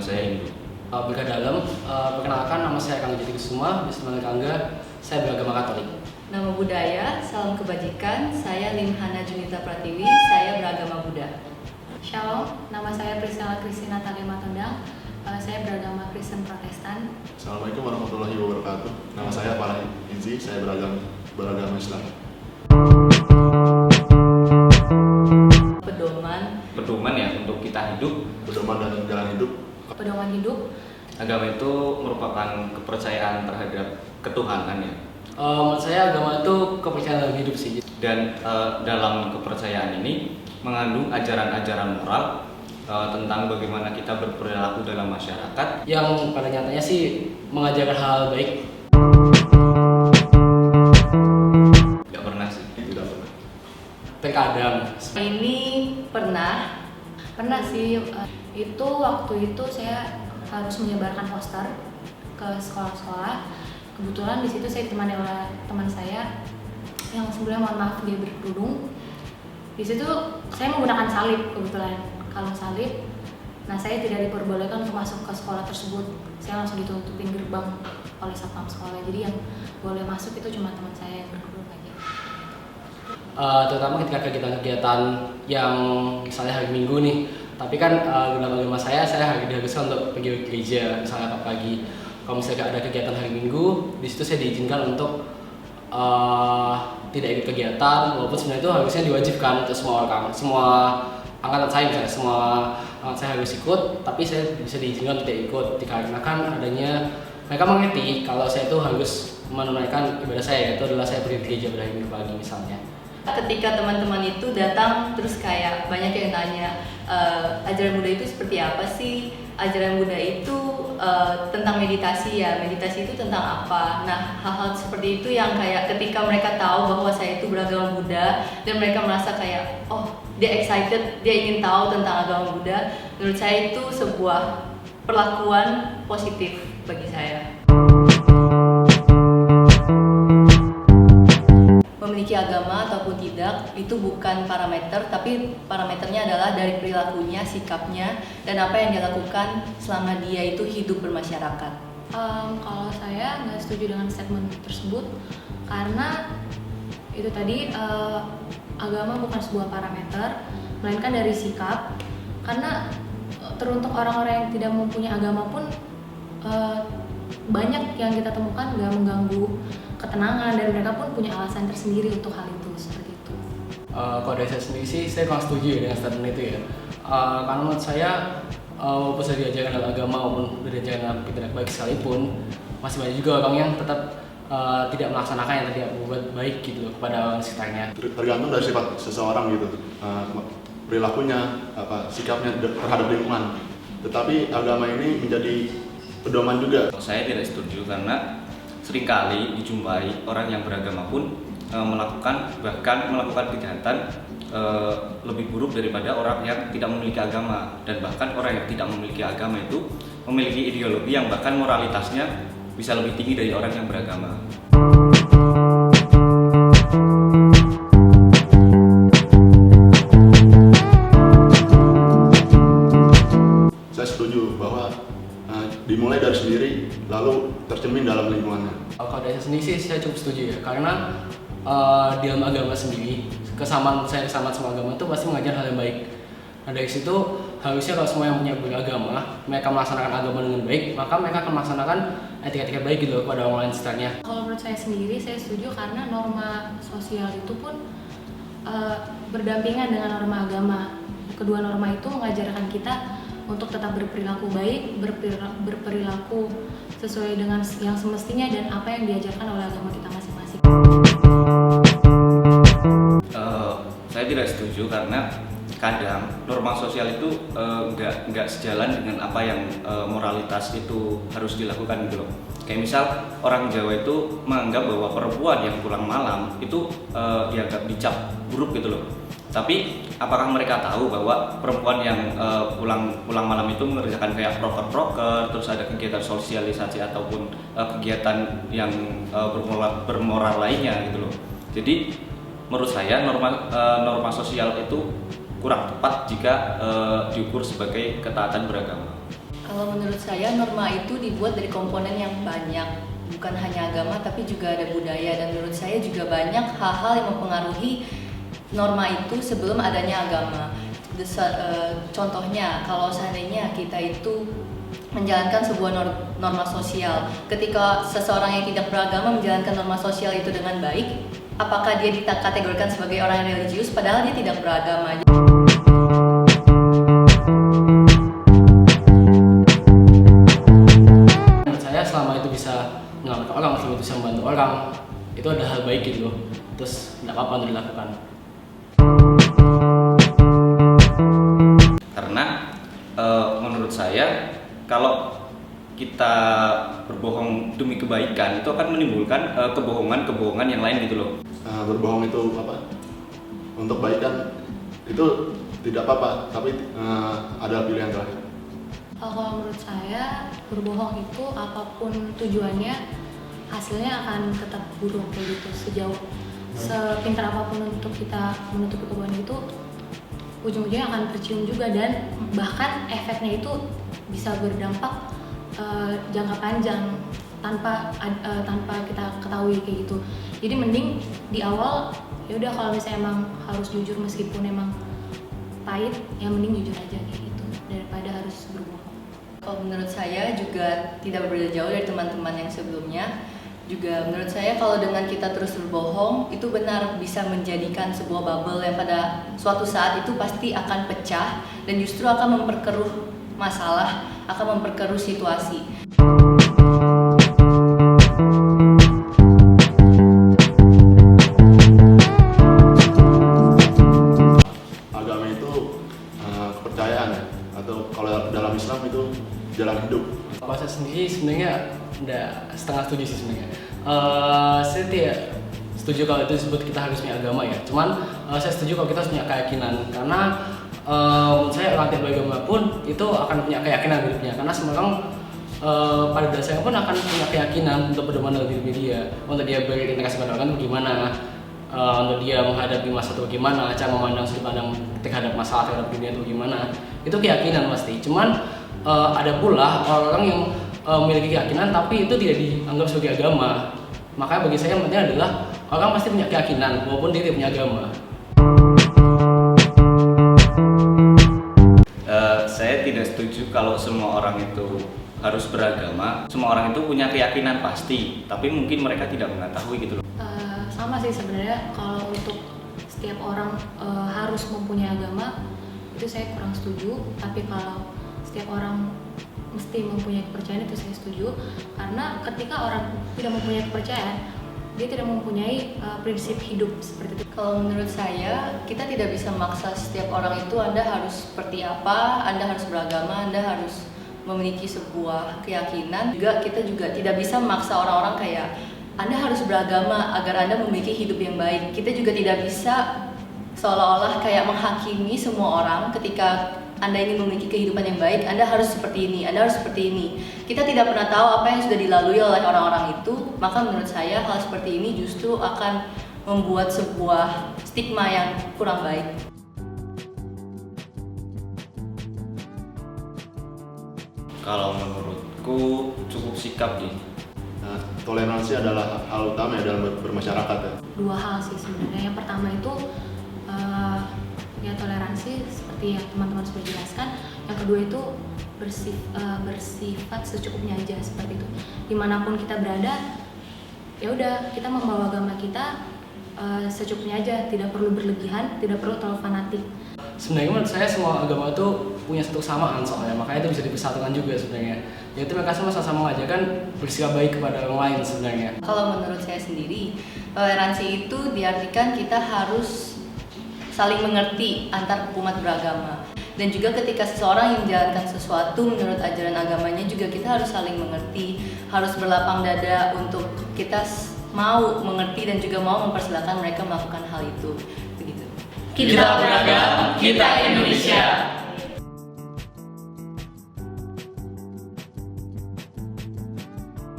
saya Hindu. Berkah dalam, perkenalkan nama saya Kangga Jati Kusuma, bisa dipanggil Kangga, saya beragama Katolik. Nama budaya, salam kebajikan, saya Limhana Junita Pratiwi, saya beragama Buddha. Shalom, nama saya Priscilla Kristina Talema Tondang, saya beragama Kristen Protestan. Assalamualaikum warahmatullahi wabarakatuh. Nama saya Farah Inzi, saya beragama Islam. Pedoman ya untuk kita hidup. Pedoman dalam jalan hidup. Pedoman hidup. Agama itu merupakan kepercayaan terhadap ketuhanan ya. Menurut saya agama itu kepercayaan dalam hidup sih. Dan dalam kepercayaan ini mengandung ajaran-ajaran moral tentang bagaimana kita berperilaku dalam masyarakat. Yang pada nyatanya sih mengajarkan hal baik. Tidak pernah sih. Tidak pernah. Terkadang. Ini Pernah sih, itu waktu itu saya harus menyebarkan poster ke sekolah-sekolah. Kebetulan di situ saya ditemani oleh teman saya yang sebelumnya mohon maaf dia berkerudung. Di situ saya menggunakan salib kebetulan, kalung salib. Nah, saya tidak diperbolehkan untuk masuk ke sekolah tersebut. Saya langsung ditutupin gerbang oleh satpam sekolah. Jadi yang boleh masuk itu cuma teman saya yang berkerudung aja. Terutama ketika kegiatan-kegiatan yang misalnya hari Minggu nih. Tapi kan dalam agama saya diharuskan untuk pergi ke gereja misalnya pagi. Kalau misalnya ada kegiatan hari Minggu, di situ saya diizinkan untuk tidak ikut kegiatan, walaupun sebenarnya itu harusnya diwajibkan untuk semua orang, semua angkatan saya misalnya, semua angkatan saya harus ikut, tapi saya bisa diizinkan tidak ikut dikarenakan adanya mereka mengerti kalau saya itu harus menunaikan ibadah saya, yaitu adalah saya pergi ke gereja pada hari Minggu pagi misalnya. ketika teman-teman itu datang terus kayak banyak yang tanya ajaran Buddha itu seperti apa sih? Ajaran Buddha itu tentang meditasi ya, meditasi itu tentang apa? Nah, hal-hal seperti itu yang kayak ketika mereka tahu bahwa saya itu beragama Buddha dan mereka merasa kayak oh dia excited, dia ingin tahu tentang agama Buddha, menurut saya itu sebuah perlakuan positif bagi saya. Memiliki agama ataupun tidak itu bukan parameter, tapi parameternya adalah dari perilakunya, sikapnya, dan apa yang dia lakukan selama dia itu hidup bermasyarakat. Kalau saya nggak setuju dengan statement tersebut karena itu tadi agama bukan sebuah parameter, melainkan dari sikap. Karena teruntuk orang-orang yang tidak mempunyai agama pun banyak yang kita temukan nggak mengganggu ketenangan dan mereka pun punya alasan tersendiri untuk hal itu, seperti itu. Kalau dari saya sendiri sih, saya kurang setuju ya dengan statement itu ya. Karena menurut saya, walaupun saya diajarkan dalam agama maupun diajarkan dalam tindak baik sekalipun, masih banyak juga orang yang tetap tidak melaksanakan yang tidak berbuat baik gitu loh kepada orang sekitarnya. Tergantung dari sifat seseorang gitu, perilakunya, sikapnya terhadap lingkungan. Tetapi agama ini menjadi pedoman juga. Saya tidak setuju karena seringkali dijumpai orang yang beragama pun bahkan melakukan kejahatan lebih buruk daripada orang yang tidak memiliki agama, dan bahkan orang yang tidak memiliki agama itu memiliki ideologi yang bahkan moralitasnya bisa lebih tinggi dari orang yang beragama. Saya setuju bahwa dimulai dari sendiri lalu tercermin dalam lingkungannya. Kalau dari saya sendiri sih saya cukup setuju ya, karena di dalam agama sendiri kesamaan saya sama agama itu pasti mengajar hal yang baik. Nah dari situ harusnya kalau semua yang punya beragama mereka melaksanakan agama dengan baik, maka mereka akan melaksanakan etika-etika baik gitu kepada orang lain sekitarnya. Kalau menurut saya sendiri, saya setuju karena norma sosial itu pun berdampingan dengan norma agama. Kedua norma itu mengajarkan kita untuk tetap berperilaku baik, berperilaku sesuai dengan yang semestinya dan apa yang diajarkan oleh agama kita masing-masing. Saya tidak setuju karena kadang norma sosial itu nggak sejalan dengan apa yang moralitas itu harus dilakukan gitu loh. Kayak misal orang Jawa itu menganggap bahwa perempuan yang pulang malam itu dianggap dicap buruk gitu loh. Tapi apakah mereka tahu bahwa perempuan yang pulang malam itu mengerjakan kayak proker-proker, terus ada kegiatan sosialisasi ataupun kegiatan yang bermoral lainnya gitu loh. Jadi menurut saya norma sosial itu kurang tepat jika diukur sebagai ketaatan beragama. Kalau menurut saya norma itu dibuat dari komponen yang banyak, bukan hanya agama tapi juga ada budaya, dan menurut saya juga banyak hal-hal yang mempengaruhi norma itu sebelum adanya agama. Contohnya kalau seandainya kita itu menjalankan sebuah norma sosial, ketika seseorang yang tidak beragama menjalankan norma sosial itu dengan baik, apakah dia dikategorikan sebagai orang yang religius padahal dia tidak beragama? Menurut saya selama itu bisa menyelamatkan orang, selama itu bisa membantu orang, itu ada hal baik gitu loh. Terus tidak apa-apa untuk dilakukan. Karena menurut saya kalau kita berbohong demi kebaikan itu akan menimbulkan kebohongan yang lain gitu loh. Berbohong itu apa? Untuk kebaikan itu tidak apa-apa, tapi ada pilihan terakhir. Kalau menurut saya berbohong itu apapun tujuannya hasilnya akan tetap buruk kayak gitu. Sejauh sepintar apapun untuk kita menutup kebohongan itu ujung-ujungnya akan tercium juga, dan bahkan efeknya itu bisa berdampak jangka panjang tanpa kita ketahui kayak gitu. Jadi mending di awal ya udah, kalau misalnya emang harus jujur meskipun emang pahit, ya mending jujur aja kayak gitu daripada harus berbohong. Kalau menurut saya juga tidak berbeda jauh dari teman-teman yang sebelumnya. Juga menurut saya kalau dengan kita terus berbohong itu benar bisa menjadikan sebuah bubble yang pada suatu saat itu pasti akan pecah dan justru akan memperkeruh masalah, akan memperkeruh situasi. Agama itu kepercayaan ya, atau kalau dalam Islam itu jalan hidup. Kalau saya sendiri sebenarnya udah setengah setuju sih sebenarnya. Saya tidak setuju kalau itu disebut kita harus punya agama ya. Cuman saya setuju kalau kita harus punya keyakinan, karena saya orang tidak beragama pun itu akan punya keyakinan hidupnya. Karena semua orang pada dasarnya pun akan punya keyakinan untuk berdoa dalam hidup dia, untuk dia berinteraksi pada orang bagaimana, untuk dia menghadapi masa itu bagaimana, cara memandang sudut pandang terhadap masalah terhadap dunia itu bagaimana. Itu keyakinan pasti. Cuman ada pula orang-orang yang memiliki keyakinan tapi itu tidak dianggap sebagai agama. Makanya bagi saya yang penting adalah orang pasti punya keyakinan walaupun dia tidak punya agama. Saya tidak setuju kalau semua orang itu harus beragama. Semua orang itu punya keyakinan pasti, tapi mungkin mereka tidak mengetahui gitu loh. Sama sih sebenarnya, kalau untuk setiap orang harus mempunyai agama itu saya kurang setuju, tapi kalau setiap orang mesti mempunyai kepercayaan itu saya setuju, karena ketika orang tidak mempunyai kepercayaan dia tidak mempunyai prinsip hidup seperti itu. Kalau menurut saya, kita tidak bisa memaksa setiap orang itu Anda harus seperti apa, Anda harus beragama, Anda harus memiliki sebuah keyakinan. Juga kita juga tidak bisa memaksa orang-orang kayak Anda harus beragama agar Anda memiliki hidup yang baik. Kita juga tidak bisa seolah-olah kayak menghakimi semua orang ketika Anda ingin memiliki kehidupan yang baik, Anda harus seperti ini, Anda harus seperti ini. Kita tidak pernah tahu apa yang sudah dilalui oleh orang-orang itu, maka menurut saya hal seperti ini justru akan membuat sebuah stigma yang kurang baik. Kalau menurutku cukup sikap nih. Toleransi adalah hal utama ya dalam bermasyarakat ya. Dua hal sih sebenarnya. Yang pertama itu ya toleransi seperti yang teman-teman sudah jelaskan. Yang kedua itu bersifat secukupnya aja seperti itu. Dimanapun kita berada, ya udah kita membawa agama kita secukupnya aja, tidak perlu berlebihan, tidak perlu terlalu fanatik. Sebenarnya menurut saya semua agama itu punya satu kesamaan soalnya, makanya itu bisa dipersatukan juga sebenarnya. Yaitu mereka semua sama-sama mengajarkan bersikap baik kepada orang lain sebenarnya. Kalau menurut saya sendiri, toleransi itu diartikan kita harus saling mengerti antar umat beragama. Dan juga ketika seseorang yang menjalankan sesuatu menurut ajaran agamanya juga kita harus saling mengerti, harus berlapang dada untuk kita mau mengerti dan juga mau mempersilahkan mereka melakukan hal itu. Begitu. Kita beragam, kita Indonesia.